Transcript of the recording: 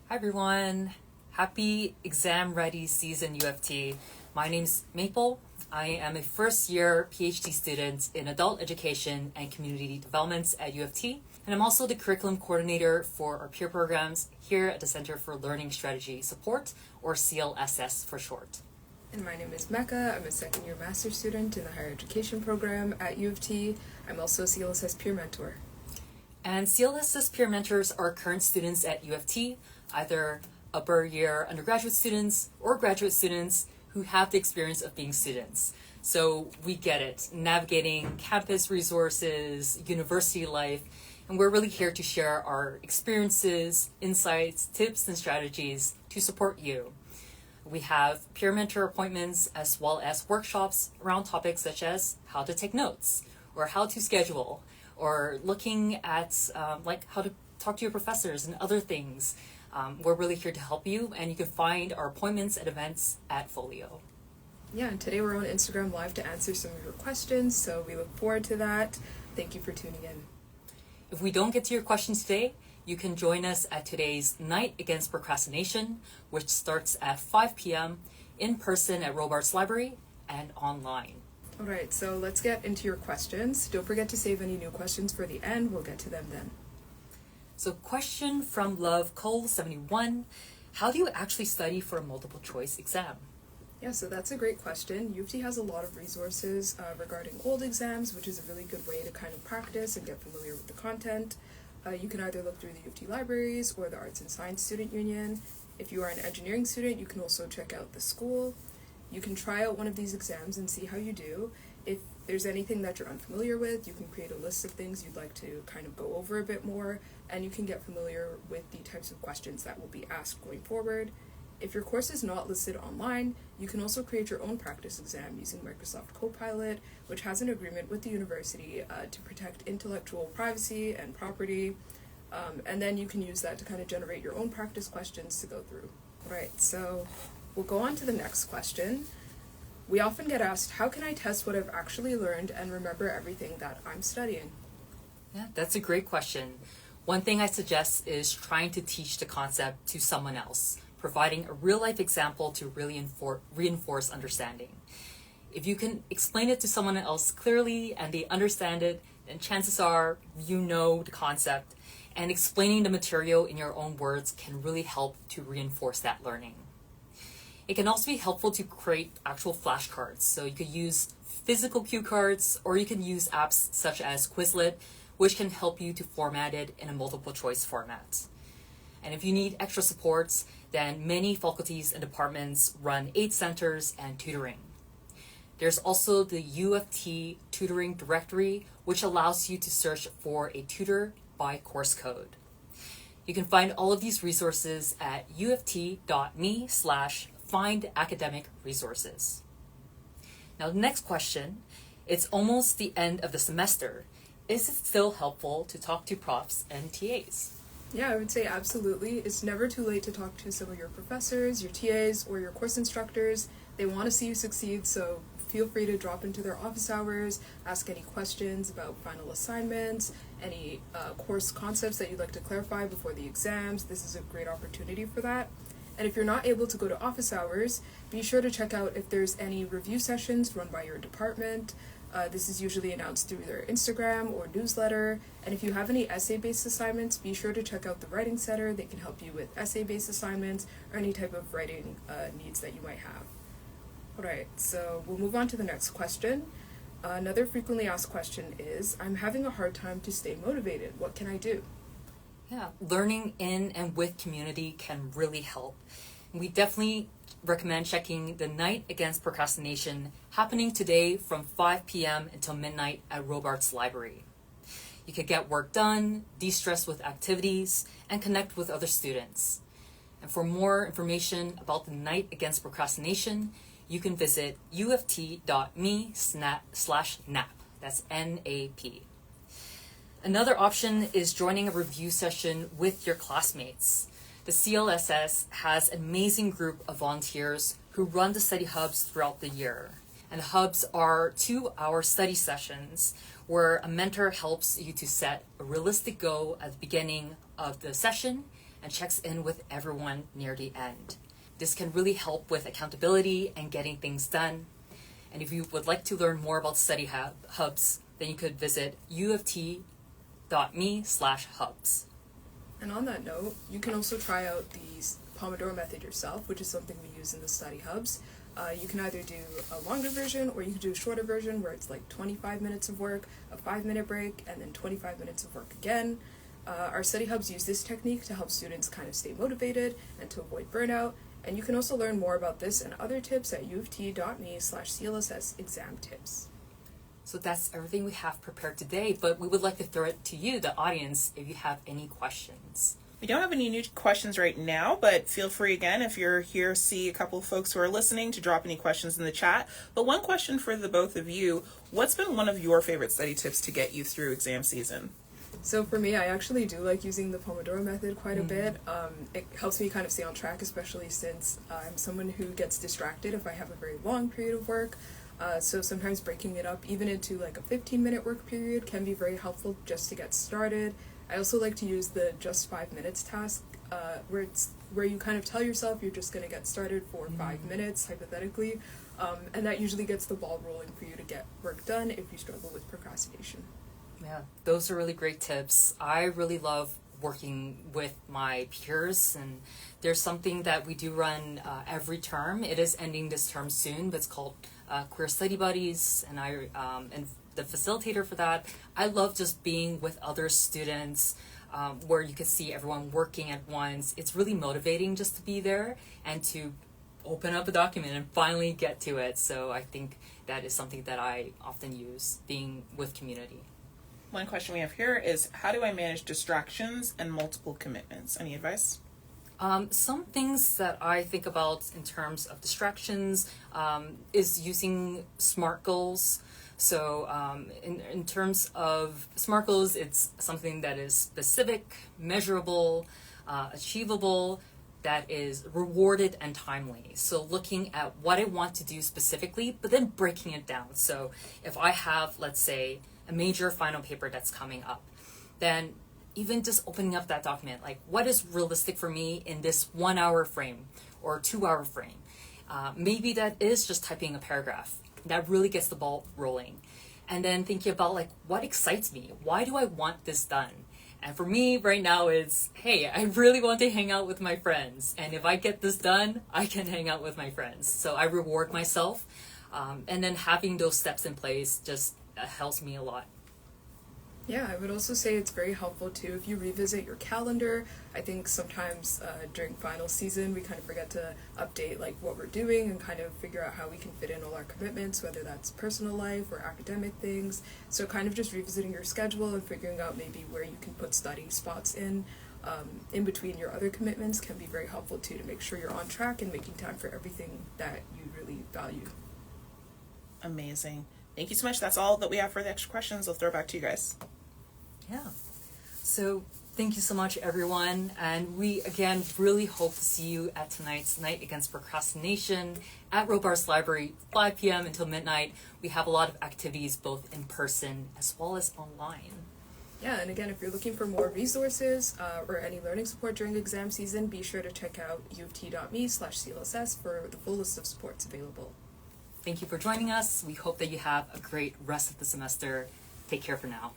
Hi everyone, happy exam ready season UofT. My name's Maple. I am a first year PhD student in adult education and community developments at UofT, and I'm also the curriculum coordinator for our peer programs here at the Center for Learning Strategy Support, or CLSS for short. And my name is Mecca. I'm a second year master's student in the higher education program at UofT. I'm also a CLSS peer mentor. And CLSS peer mentors are current students at UofT, either upper year undergraduate students or graduate students who have the experience of being students. So we get it, navigating campus resources, university life, and we're really here to share our experiences, insights, tips, and strategies to support you. We have peer mentor appointments as well as workshops around topics such as how to take notes, or how to schedule, or looking at how to talk to your professors and other things. We're really here to help you, and you can find our appointments and events at Folio. Yeah, and today we're on Instagram Live to answer some of your questions, so we look forward to that. Thank you for tuning in. If we don't get to your questions today, you can join us at today's Night Against Procrastination, which starts at 5 p.m. in person at Robarts Library and online. All right, so let's get into your questions. Don't forget to save any new questions for the end. We'll get to them then. So question from Love Cole 71, how do you actually study for a multiple choice exam? Yeah, so that's a great question. UofT has a lot of resources regarding old exams, which is a really good way to kind of practice and get familiar with the content. You can either look through the UofT libraries or the Arts and Science Student Union. If you are an engineering student, you can also check out the school. You can try out one of these exams and see how you do. If there's anything that you're unfamiliar with, you can create a list of things you'd like to kind of go over a bit more, and you can get familiar with the types of questions that will be asked going forward. If your course is not listed online, you can also create your own practice exam using Microsoft Copilot, which has an agreement with the university to protect intellectual privacy and property, and then you can use that to kind of generate your own practice questions to go through. Right, so we'll go on to the next question. We often get asked, how can I test what I've actually learned and remember everything that I'm studying? Yeah, that's a great question. One thing I suggest is trying to teach the concept to someone else, providing a real-life example to really reinforce understanding. If you can explain it to someone else clearly and they understand it, then chances are you know the concept, and explaining the material in your own words can really help to reinforce that learning. It can also be helpful to create actual flashcards. So you could use physical cue cards, or you can use apps such as Quizlet, which can help you to format it in a multiple choice format. And if you need extra supports, then many faculties and departments run aid centers and tutoring. There's also the UofT tutoring directory, which allows you to search for a tutor by course code. You can find all of these resources at uoft.me/find academic resources. Now, the next question, it's almost the end of the semester. Is it still helpful to talk to profs and TAs? Yeah, I would say absolutely. It's never too late to talk to some of your professors, your TAs, or your course instructors. They want to see you succeed, so feel free to drop into their office hours, ask any questions about final assignments, any course concepts that you'd like to clarify before the exams. This is a great opportunity for that. And if you're not able to go to office hours, be sure to check out if there's any review sessions run by your department. This is usually announced through their Instagram or newsletter. And if you have any essay-based assignments, be sure to check out the Writing Center. They can help you with essay-based assignments or any type of writing needs that you might have. Alright, so we'll move on to the next question. Another frequently asked question is, I'm having a hard time to stay motivated. What can I do? Yeah, learning in and with community can really help. We definitely recommend checking the Night Against Procrastination happening today from 5 p.m. until midnight at Robarts Library. You can get work done, de-stress with activities, and connect with other students. And for more information about the Night Against Procrastination, you can visit uoft.me/nap. That's NAP. Another option is joining a review session with your classmates. The CLSS has an amazing group of volunteers who run the study hubs throughout the year. And the hubs are 2-hour study sessions where a mentor helps you to set a realistic goal at the beginning of the session and checks in with everyone near the end. This can really help with accountability and getting things done. And if you would like to learn more about study hubs, then you could visit uoft.me/hubs. And on that note, you can also try out the Pomodoro method yourself, which is something we use in the study hubs. You can either do a longer version or you can do a shorter version where it's like 25 minutes of work, a 5-minute break, and then 25 minutes of work again. Our study hubs use this technique to help students kind of stay motivated and to avoid burnout. And you can also learn more about this and other tips at uoft.me/CLSS exam tips. So that's everything we have prepared today, but we would like to throw it to you, the audience, if you have any questions. We don't have any new questions right now, but feel free again, if you're here, see a couple of folks who are listening, to drop any questions in the chat. But one question for the both of you: what's been one of your favorite study tips to get you through exam season? So for me, I actually do like using the Pomodoro method quite a bit. It helps me kind of stay on track, especially since I'm someone who gets distracted if I have a very long period of work. So sometimes breaking it up even into like a 15-minute work period can be very helpful just to get started. I also like to use the just 5 minutes task, where you kind of tell yourself you're just going to get started for 5 minutes, hypothetically, and that usually gets the ball rolling for you to get work done if you struggle with procrastination. Yeah, those are really great tips. I really love working with my peers, and there's something that we do run every term. It is ending this term soon, but it's called Queer Study Buddies, and and the facilitator for that. I love just being with other students, where you can see everyone working at once. It's really motivating just to be there and to open up a document and finally get to it. So I think that is something that I often use, being with community. One question we have here is, how do I manage distractions and multiple commitments? Any advice? Some things that I think about in terms of distractions is using SMART goals. So in terms of SMART goals, it's something that is specific, measurable, achievable, that is rewarded and timely. So looking at what I want to do specifically, but then breaking it down. So if I have, let's say, a major final paper that's coming up, then even just opening up that document, like what is realistic for me in this 1 hour frame or 2 hour frame? Maybe that is just typing a paragraph. That really gets the ball rolling. And then thinking about like what excites me? Why do I want this done? And for me right now it's, hey, I really want to hang out with my friends. And if I get this done, I can hang out with my friends. So I reward myself. And then having those steps in place just helps me a lot. Yeah, I would also say it's very helpful too if you revisit your calendar. I think sometimes during final season we kind of forget to update like what we're doing and kind of figure out how we can fit in all our commitments, whether that's personal life or academic things. So kind of just revisiting your schedule and figuring out maybe where you can put study spots in between your other commitments can be very helpful too, to make sure you're on track and making time for everything that you really value. Amazing. Thank you so much. That's all that we have for the extra questions. I'll throw it back to you guys. Yeah. So thank you so much, everyone. And we, again, really hope to see you at tonight's Night Against Procrastination at Robarts Library, 5 p.m. until midnight. We have a lot of activities both in person as well as online. Yeah, and again, if you're looking for more resources or any learning support during exam season, be sure to check out uoft.me/CLSS for the full list of supports available. Thank you for joining us. We hope that you have a great rest of the semester. Take care for now.